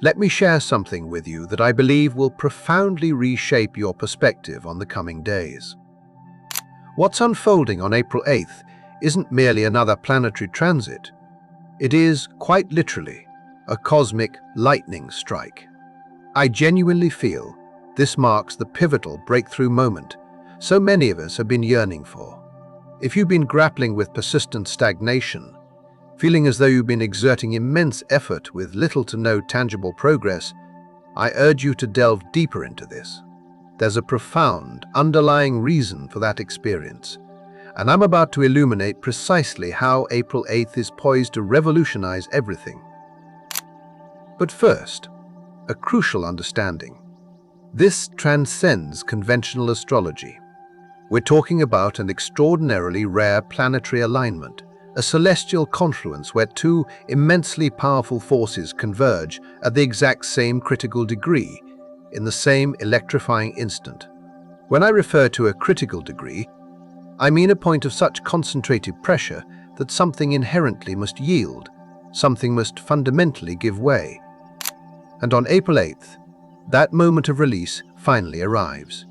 Let me share something with you that I believe will profoundly reshape your perspective on the coming days. What's unfolding on April 8th isn't merely another planetary transit. It is, quite literally, a cosmic lightning strike. I genuinely feel this marks the pivotal breakthrough moment so many of us have been yearning for. If you've been grappling with persistent stagnation, feeling as though you've been exerting immense effort with little to no tangible progress, I urge you to delve deeper into this. There's a profound, underlying reason for that experience, and I'm about to illuminate precisely how April 8th is poised to revolutionize everything. But first, a crucial understanding. This transcends conventional astrology. We're talking about an extraordinarily rare planetary alignment, a celestial confluence where two immensely powerful forces converge at the exact same critical degree, in the same electrifying instant. When I refer to a critical degree, I mean a point of such concentrated pressure that something inherently must yield, something must fundamentally give way. And on April 8th, that moment of release finally arrives.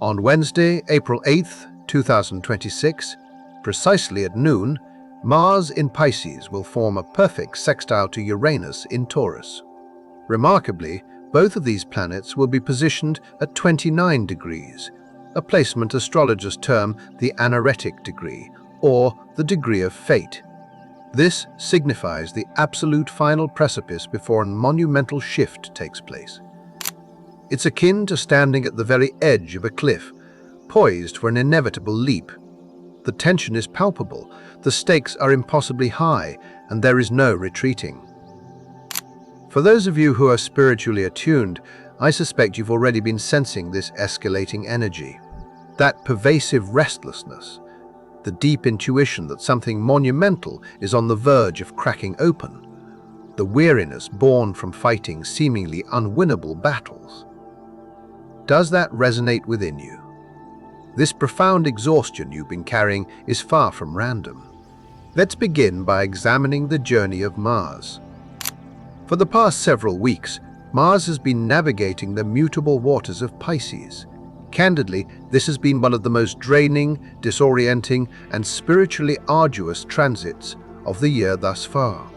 On Wednesday, April 8th, 2026, precisely at noon, Mars in Pisces will form a perfect sextile to Uranus in Taurus. Remarkably, both of these planets will be positioned at 29 degrees, a placement astrologers term the anaretic degree, or the degree of fate. This signifies the absolute final precipice before a monumental shift takes place. It's akin to standing at the very edge of a cliff, poised for an inevitable leap. The tension is palpable, the stakes are impossibly high, and there is no retreating. For those of you who are spiritually attuned, I suspect you've already been sensing this escalating energy. That pervasive restlessness, the deep intuition that something monumental is on the verge of cracking open, the weariness born from fighting seemingly unwinnable battles. Does that resonate within you? This profound exhaustion you've been carrying is far from random. Let's begin by examining the journey of Mars. For the past several weeks, Mars has been navigating the mutable waters of Pisces. Candidly, this has been one of the most draining, disorienting, and spiritually arduous transits of the year thus far.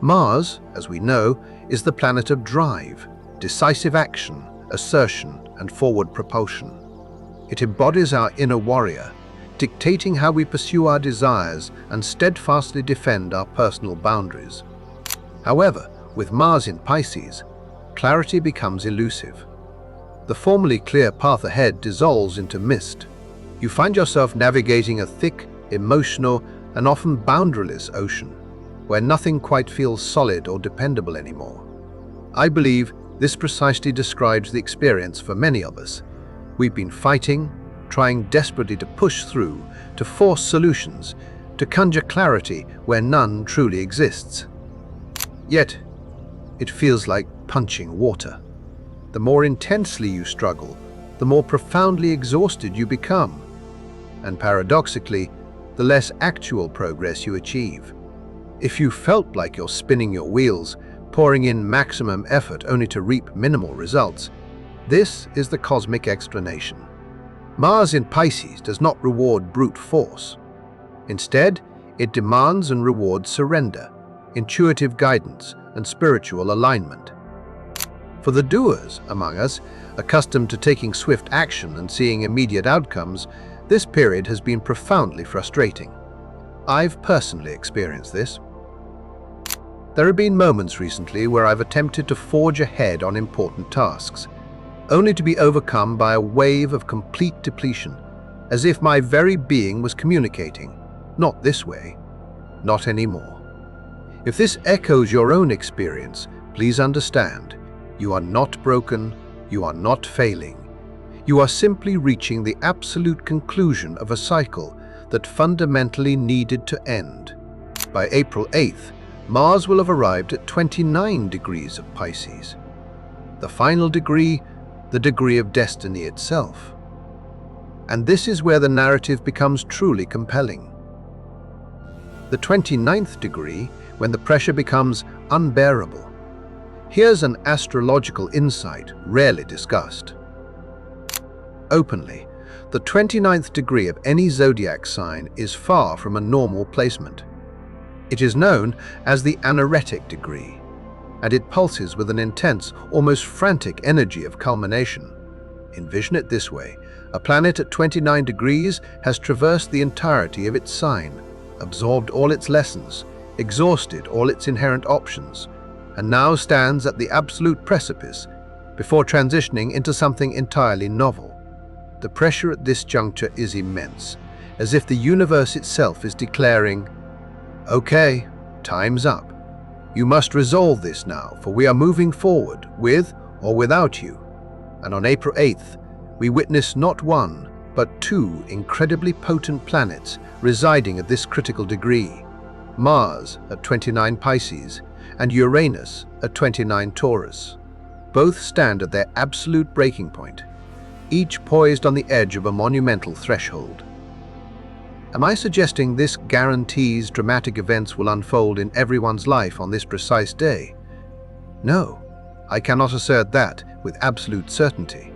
Mars, as we know, is the planet of drive, decisive action, assertion, and forward propulsion. It embodies our inner warrior, dictating how we pursue our desires and steadfastly defend our personal boundaries. However, with Mars in Pisces, clarity becomes elusive. The formerly clear path ahead dissolves into mist. You find yourself navigating a thick, emotional, and often boundaryless ocean, where nothing quite feels solid or dependable anymore. I believe this precisely describes the experience for many of us. We've been fighting, trying desperately to push through, to force solutions, to conjure clarity where none truly exists. Yet, it feels like punching water. The more intensely you struggle, the more profoundly exhausted you become. And paradoxically, the less actual progress you achieve. If you felt like you're spinning your wheels, pouring in maximum effort only to reap minimal results, this is the cosmic explanation. Mars in Pisces does not reward brute force. Instead, it demands and rewards surrender, intuitive guidance, and spiritual alignment. For the doers among us, accustomed to taking swift action and seeing immediate outcomes, this period has been profoundly frustrating. I've personally experienced this. There have been moments recently where I've attempted to forge ahead on important tasks, only to be overcome by a wave of complete depletion, as if my very being was communicating, "Not this way, not anymore." If this echoes your own experience, please understand, you are not broken, you are not failing. You are simply reaching the absolute conclusion of a cycle that fundamentally needed to end. By April 8th, Mars will have arrived at 29 degrees of Pisces. The final degree, the degree of destiny itself. And this is where the narrative becomes truly compelling. The 29th degree, when the pressure becomes unbearable. Here's an astrological insight rarely discussed. Openly, the 29th degree of any zodiac sign is far from a normal placement. It is known as the anaretic degree, and it pulses with an intense, almost frantic energy of culmination. Envision it this way: a planet at 29 degrees has traversed the entirety of its sign, absorbed all its lessons, exhausted all its inherent options, and now stands at the absolute precipice before transitioning into something entirely novel. The pressure at this juncture is immense, as if the universe itself is declaring, "Okay, time's up. You must resolve this now, for we are moving forward, with or without you." And on April 8th, we witness not one, but two incredibly potent planets residing at this critical degree: Mars at 29 Pisces and Uranus at 29 Taurus. Both stand at their absolute breaking point, each poised on the edge of a monumental threshold. Am I suggesting this guarantees dramatic events will unfold in everyone's life on this precise day? No, I cannot assert that with absolute certainty.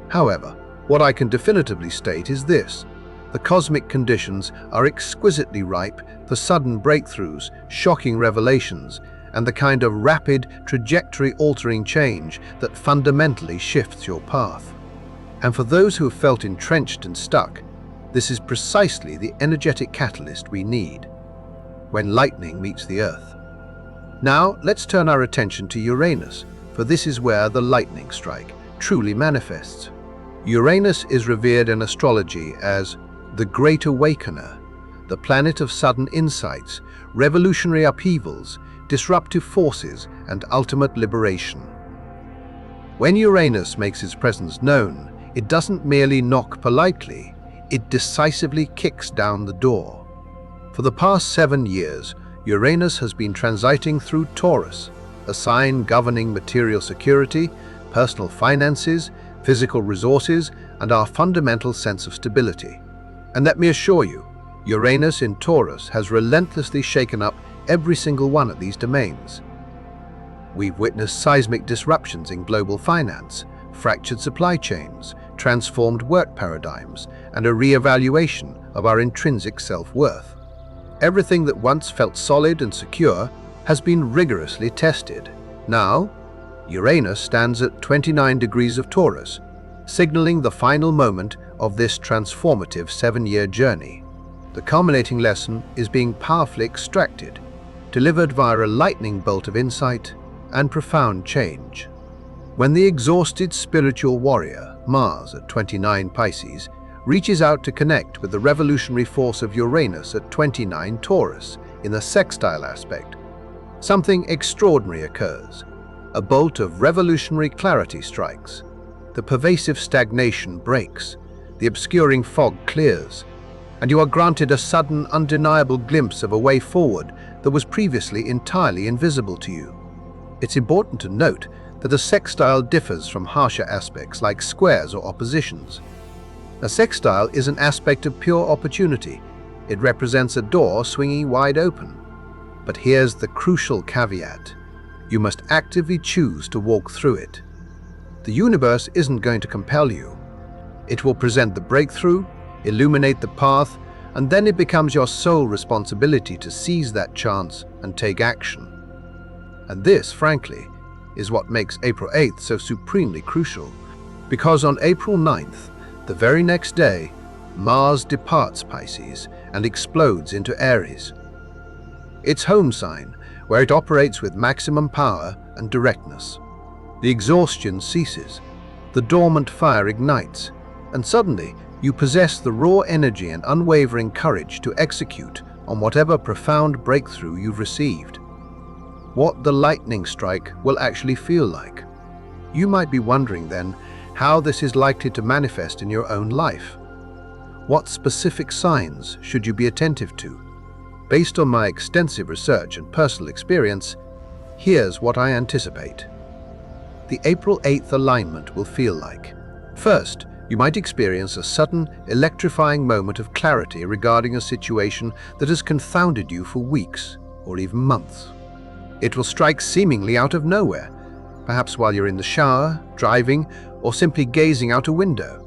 However, what I can definitively state is this: the cosmic conditions are exquisitely ripe for sudden breakthroughs, shocking revelations, and the kind of rapid, trajectory-altering change that fundamentally shifts your path. And for those who have felt entrenched and stuck, this is precisely the energetic catalyst we need when lightning meets the Earth. Now, let's turn our attention to Uranus, for this is where the lightning strike truly manifests. Uranus is revered in astrology as the Great Awakener, the planet of sudden insights, revolutionary upheavals, disruptive forces, and ultimate liberation. When Uranus makes its presence known, it doesn't merely knock politely, it decisively kicks down the door. For the past 7 years, Uranus has been transiting through Taurus, a sign governing material security, personal finances, physical resources, and our fundamental sense of stability. And let me assure you, Uranus in Taurus has relentlessly shaken up every single one of these domains. We've witnessed seismic disruptions in global finance, fractured supply chains, transformed work paradigms, and a re-evaluation of our intrinsic self-worth. Everything that once felt solid and secure has been rigorously tested. Now, Uranus stands at 29 degrees of Taurus, signaling the final moment of this transformative 7-year journey. The culminating lesson is being powerfully extracted, delivered via a lightning bolt of insight and profound change. When the exhausted spiritual warrior, Mars at 29 Pisces, reaches out to connect with the revolutionary force of Uranus at 29 Taurus in the sextile aspect, something extraordinary occurs. A bolt of revolutionary clarity strikes. The pervasive stagnation breaks, the obscuring fog clears, and you are granted a sudden, undeniable glimpse of a way forward that was previously entirely invisible to you. It's important to note that a sextile differs from harsher aspects like squares or oppositions. A sextile is an aspect of pure opportunity. It represents a door swinging wide open. But here's the crucial caveat. You must actively choose to walk through it. The universe isn't going to compel you. It will present the breakthrough, illuminate the path, and then it becomes your sole responsibility to seize that chance and take action. And this, frankly, is what makes April 8th so supremely crucial, because on April 9th, the very next day, Mars departs Pisces and explodes into Aries. Its home sign, where it operates with maximum power and directness. The exhaustion ceases, the dormant fire ignites, and suddenly you possess the raw energy and unwavering courage to execute on whatever profound breakthrough you've received. What the lightning strike will actually feel like. You might be wondering then how this is likely to manifest in your own life. What specific signs should you be attentive to? Based on my extensive research and personal experience, here's what I anticipate. The April 8th alignment will feel like. First, you might experience a sudden, electrifying moment of clarity regarding a situation that has confounded you for weeks or even months. It will strike seemingly out of nowhere, perhaps while you're in the shower, driving, or simply gazing out a window.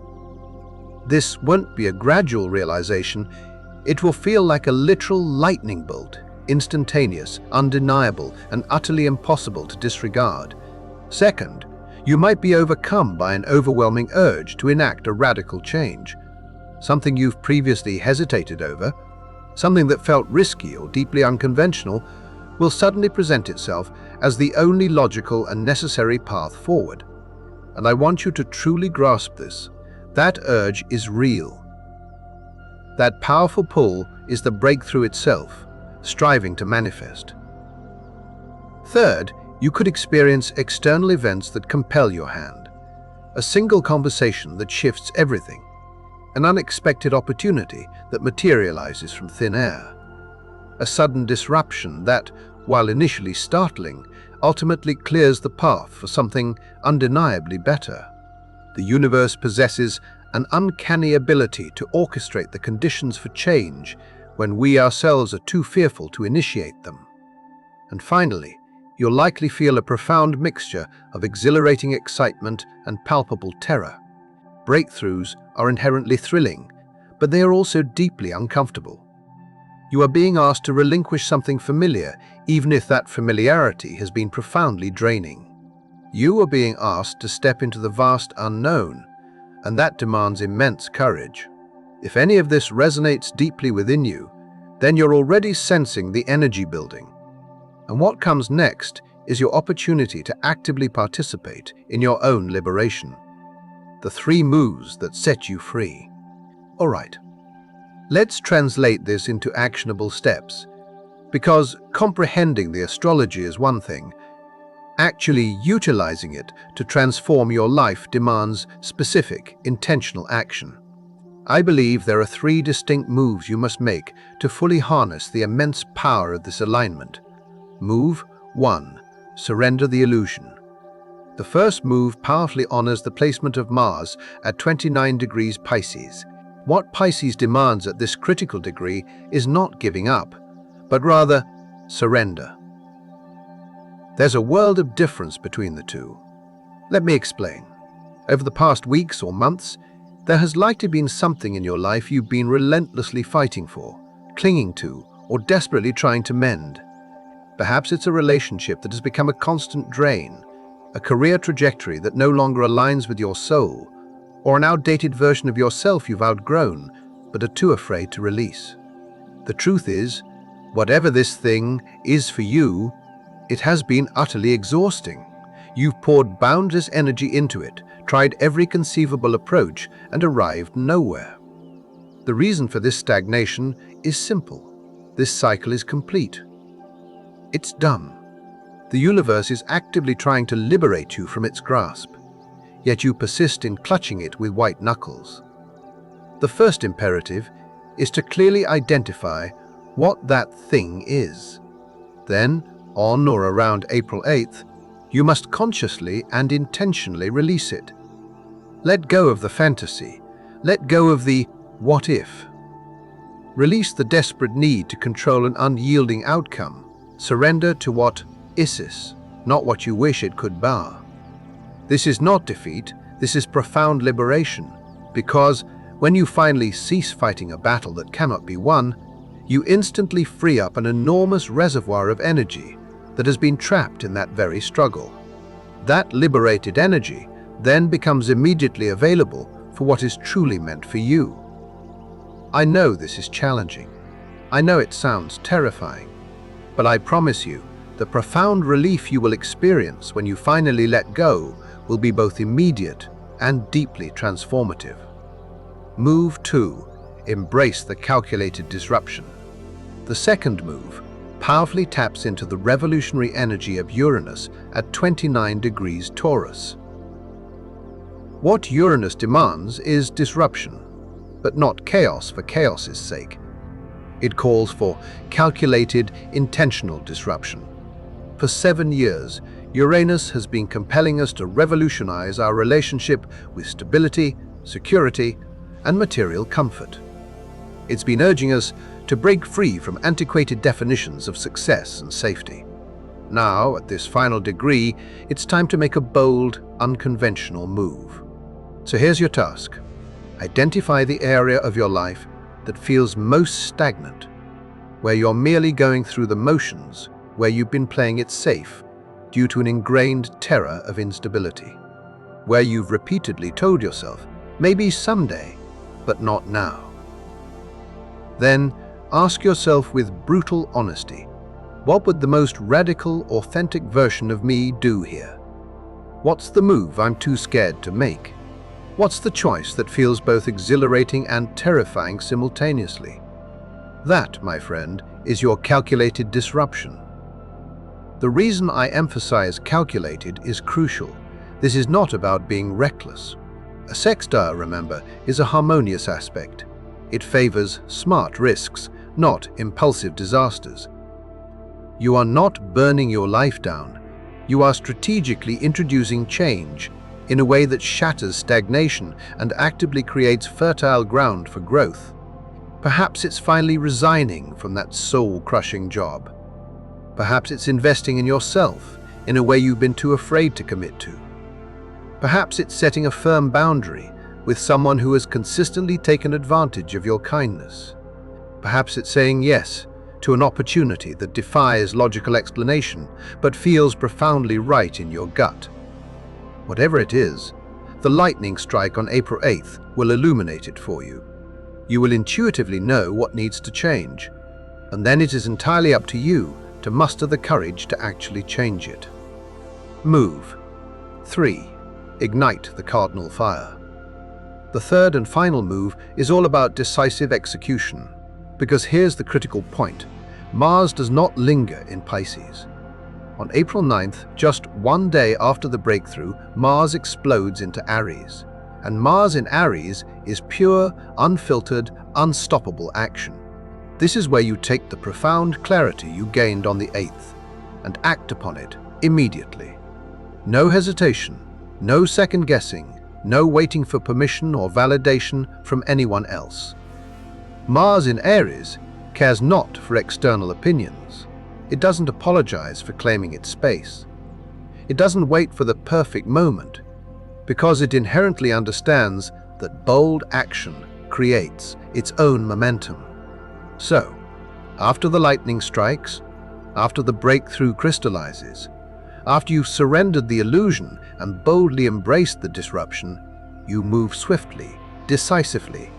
This won't be a gradual realization. It will feel like a literal lightning bolt, instantaneous, undeniable, and utterly impossible to disregard. Second, you might be overcome by an overwhelming urge to enact a radical change. Something you've previously hesitated over, something that felt risky or deeply unconventional, will suddenly present itself as the only logical and necessary path forward. And I want you to truly grasp this. That urge is real. That powerful pull is the breakthrough itself, striving to manifest. Third, you could experience external events that compel your hand. A single conversation that shifts everything. An unexpected opportunity that materializes from thin air. A sudden disruption that, while initially startling, ultimately clears the path for something undeniably better. The universe possesses an uncanny ability to orchestrate the conditions for change when we ourselves are too fearful to initiate them. And finally, you'll likely feel a profound mixture of exhilarating excitement and palpable terror. Breakthroughs are inherently thrilling, but they are also deeply uncomfortable. You are being asked to relinquish something familiar, even if that familiarity has been profoundly draining. You are being asked to step into the vast unknown, and that demands immense courage. If any of this resonates deeply within you, then you're already sensing the energy building. And what comes next is your opportunity to actively participate in your own liberation. The 3 moves that set you free. All right, let's translate this into actionable steps, because comprehending the astrology is one thing. Actually utilizing it to transform your life demands specific, intentional action. I believe there are 3 distinct moves you must make to fully harness the immense power of this alignment. Move 1. Surrender the illusion. The first move powerfully honors the placement of Mars at 29 degrees Pisces. What Pisces demands at this critical degree is not giving up, but rather surrender. There's a world of difference between the two. Let me explain. Over the past weeks or months, there has likely been something in your life you've been relentlessly fighting for, clinging to, or desperately trying to mend. Perhaps it's a relationship that has become a constant drain, a career trajectory that no longer aligns with your soul, or an outdated version of yourself you've outgrown but are too afraid to release. The truth is, whatever this thing is for you, it has been utterly exhausting. You've poured boundless energy into it, tried every conceivable approach, and arrived nowhere. The reason for this stagnation is simple. This cycle is complete. It's done. The universe is actively trying to liberate you from its grasp, yet you persist in clutching it with white knuckles. The first imperative is to clearly identify what that thing is. Then, on or around April 8th, you must consciously and intentionally release it. Let go of the fantasy. Let go of the what if. Release the desperate need to control an unyielding outcome. Surrender to what is, not what you wish it could bar. This is not defeat, this is profound liberation, because when you finally cease fighting a battle that cannot be won, you instantly free up an enormous reservoir of energy that has been trapped in that very struggle. That liberated energy then becomes immediately available for what is truly meant for you. I know this is challenging. I know it sounds terrifying, but I promise you, the profound relief you will experience when you finally let go will be both immediate and deeply transformative. Move 2. Embrace the calculated disruption. The second move powerfully taps into the revolutionary energy of Uranus at 29 degrees Taurus. What Uranus demands is disruption, but not chaos for chaos's sake. It calls for calculated, intentional disruption. For 7 years, Uranus has been compelling us to revolutionize our relationship with stability, security, and material comfort. It's been urging us to break free from antiquated definitions of success and safety. Now, at this final degree, it's time to make a bold, unconventional move. So here's your task. Identify the area of your life that feels most stagnant, where you're merely going through the motions, where you've been playing it safe due to an ingrained terror of instability, where you've repeatedly told yourself, maybe someday, but not now. Then, ask yourself with brutal honesty, what would the most radical, authentic version of me do here? What's the move I'm too scared to make? What's the choice that feels both exhilarating and terrifying simultaneously? That, my friend, is your calculated disruption. The reason I emphasize calculated is crucial. This is not about being reckless. A sextile, remember, is a harmonious aspect. It favors smart risks, not impulsive disasters. You are not burning your life down. You are strategically introducing change in a way that shatters stagnation and actively creates fertile ground for growth. Perhaps it's finally resigning from that soul-crushing job. Perhaps it's investing in yourself in a way you've been too afraid to commit to. Perhaps it's setting a firm boundary with someone who has consistently taken advantage of your kindness. Perhaps it's saying yes to an opportunity that defies logical explanation but feels profoundly right in your gut. Whatever it is, the lightning strike on April 8th will illuminate it for you. You will intuitively know what needs to change, and then it is entirely up to you to muster the courage to actually change it. Move. 3. Ignite the cardinal fire. The third and final move is all about decisive execution, because here's the critical point. Mars does not linger in Pisces. On April 9th, just one day after the breakthrough, Mars explodes into Aries. And Mars in Aries is pure, unfiltered, unstoppable action. This is where you take the profound clarity you gained on the 8th and act upon it immediately. No hesitation, no second guessing, no waiting for permission or validation from anyone else. Mars in Aries cares not for external opinions. It doesn't apologize for claiming its space. It doesn't wait for the perfect moment, because it inherently understands that bold action creates its own momentum. So, after the lightning strikes, after the breakthrough crystallizes, after you've surrendered the illusion and boldly embraced the disruption, you move swiftly, decisively,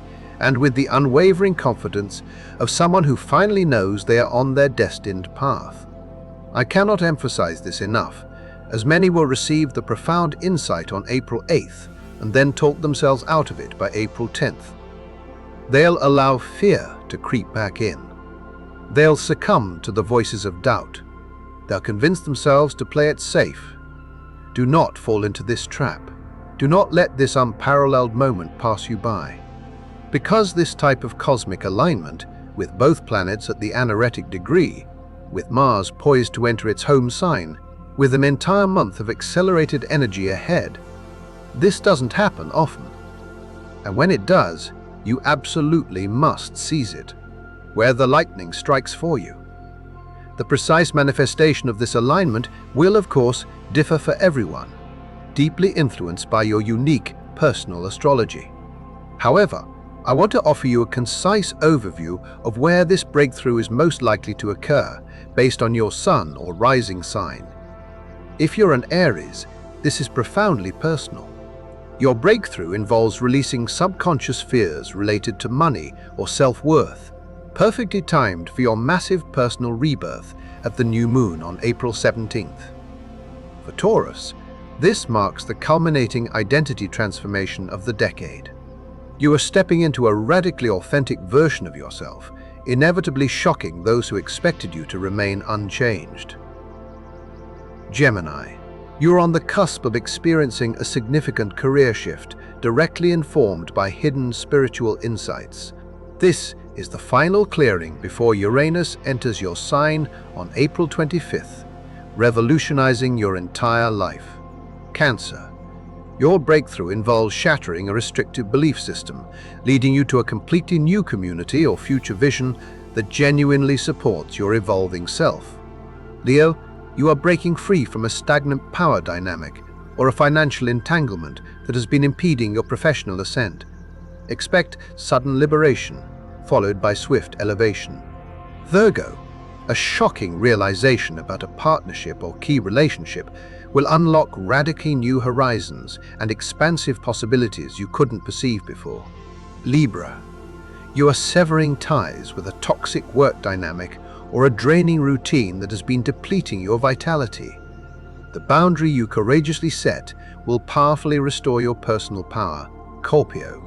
and with the unwavering confidence of someone who finally knows they are on their destined path. I cannot emphasize this enough, as many will receive the profound insight on April 8th and then talk themselves out of it by April 10th. They'll allow fear to creep back in. They'll succumb to the voices of doubt. They'll convince themselves to play it safe. Do not fall into this trap. Do not let this unparalleled moment pass you by. Because this type of cosmic alignment, with both planets at the anaretic degree, with Mars poised to enter its home sign, with an entire month of accelerated energy ahead, this doesn't happen often. And when it does, you absolutely must seize it, where the lightning strikes for you. The precise manifestation of this alignment will, of course, differ for everyone, deeply influenced by your unique personal astrology. However, I want to offer you a concise overview of where this breakthrough is most likely to occur based on your sun or rising sign. If you're an Aries, this is profoundly personal. Your breakthrough involves releasing subconscious fears related to money or self-worth, perfectly timed for your massive personal rebirth at the new moon on April 17th. For Taurus, this marks the culminating identity transformation of the decade. You are stepping into a radically authentic version of yourself, inevitably shocking those who expected you to remain unchanged. Gemini, you're on the cusp of experiencing a significant career shift, directly informed by hidden spiritual insights. This is the final clearing before Uranus enters your sign on April 25th, revolutionizing your entire life. Cancer, your breakthrough involves shattering a restrictive belief system, leading you to a completely new community or future vision that genuinely supports your evolving self. Leo, You are breaking free from a stagnant power dynamic or a financial entanglement that has been impeding your professional ascent. Expect sudden liberation, followed by swift elevation. Virgo, a shocking realization about a partnership or key relationship will unlock radically new horizons and expansive possibilities you couldn't perceive before. Libra, you are severing ties with a toxic work dynamic or a draining routine that has been depleting your vitality. The boundary you courageously set will powerfully restore your personal power. Scorpio,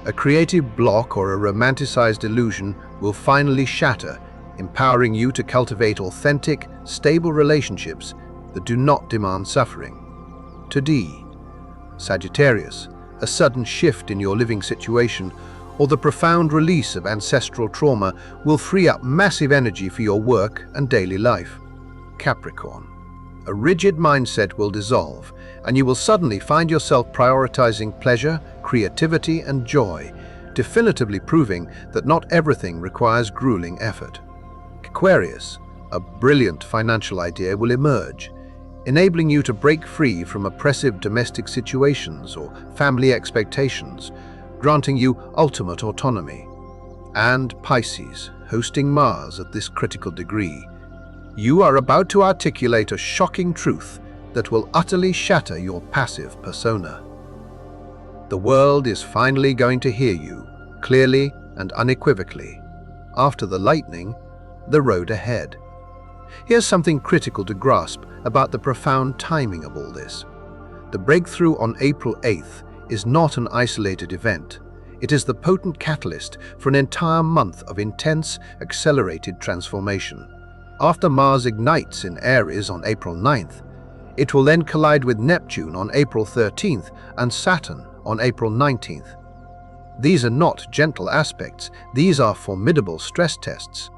a creative block or a romanticized illusion will finally shatter, empowering you to cultivate authentic, stable relationships that do not demand suffering. Today, Sagittarius, a sudden shift in your living situation or the profound release of ancestral trauma will free up massive energy for your work and daily life. Capricorn, a rigid mindset will dissolve, and you will suddenly find yourself prioritizing pleasure, creativity, and joy, definitively proving that not everything requires grueling effort. Aquarius, a brilliant financial idea will emerge, enabling you to break free from oppressive domestic situations or family expectations, granting you ultimate autonomy. And Pisces, hosting Mars at this critical degree, you are about to articulate a shocking truth that will utterly shatter your passive persona. The world is finally going to hear you, clearly and unequivocally. After the lightning, the road ahead. Here's something critical to grasp about the profound timing of all this. The breakthrough on April 8th is not an isolated event. It is the potent catalyst for an entire month of intense, accelerated transformation. After Mars ignites in Aries on April 9th, it will then collide with Neptune on April 13th and Saturn on April 19th. These are not gentle aspects, these are formidable stress tests.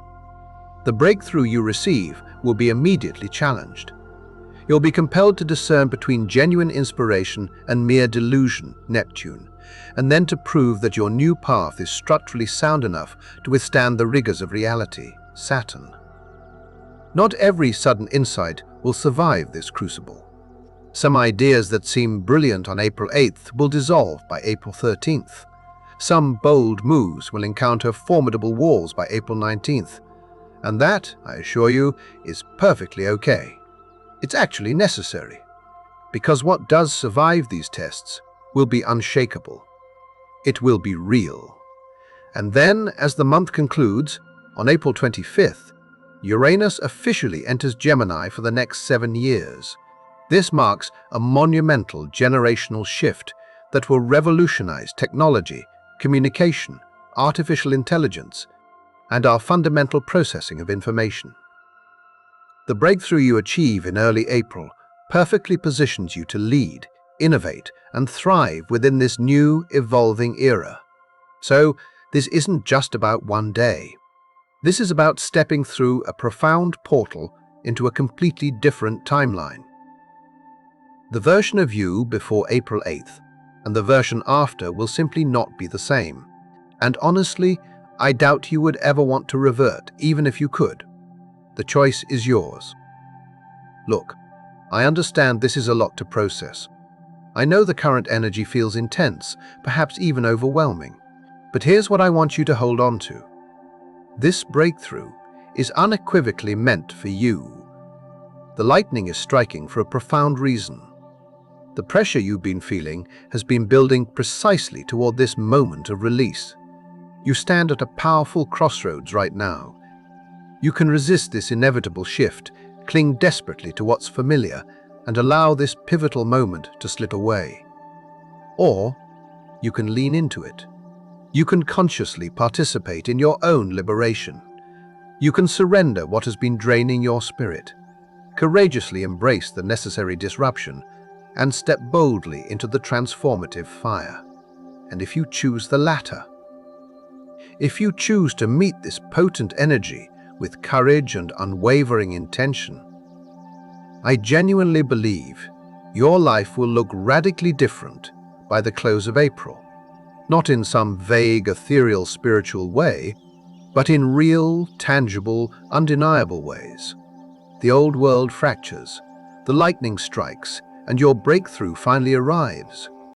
The breakthrough you receive will be immediately challenged. You'll be compelled to discern between genuine inspiration and mere delusion, Neptune, and then to prove that your new path is structurally sound enough to withstand the rigors of reality, Saturn. Not every sudden insight will survive this crucible. Some ideas that seem brilliant on April 8th will dissolve by April 13th. Some bold moves will encounter formidable walls by April 19th. And that, I assure you, is perfectly okay. It's actually necessary, because what does survive these tests will be unshakable. It will be real. And then, as the month concludes, on April 25th, Uranus officially enters Gemini for the next 7 years. This marks a monumental generational shift that will revolutionize technology, communication, artificial intelligence, and our fundamental processing of information. The breakthrough you achieve in early April perfectly positions you to lead, innovate, and thrive within this new, evolving era. So, this isn't just about one day. This is about stepping through a profound portal into a completely different timeline. The version of you before April 8th and the version after will simply not be the same. And honestly, I doubt you would ever want to revert, even if you could. The choice is yours. Look, I understand this is a lot to process. I know the current energy feels intense, perhaps even overwhelming. But here's what I want you to hold on to. This breakthrough is unequivocally meant for you. The lightning is striking for a profound reason. The pressure you've been feeling has been building precisely toward this moment of release. You stand at a powerful crossroads right now. You can resist this inevitable shift, cling desperately to what's familiar, and allow this pivotal moment to slip away. Or you can lean into it. You can consciously participate in your own liberation. You can surrender what has been draining your spirit, courageously embrace the necessary disruption, and step boldly into the transformative fire. And if you choose the latter, if you choose to meet this potent energy with courage and unwavering intention, I genuinely believe your life will look radically different by the close of April. Not in some vague, ethereal spiritual way, but in real, tangible, undeniable ways. The old world fractures, the lightning strikes, and your breakthrough finally arrives.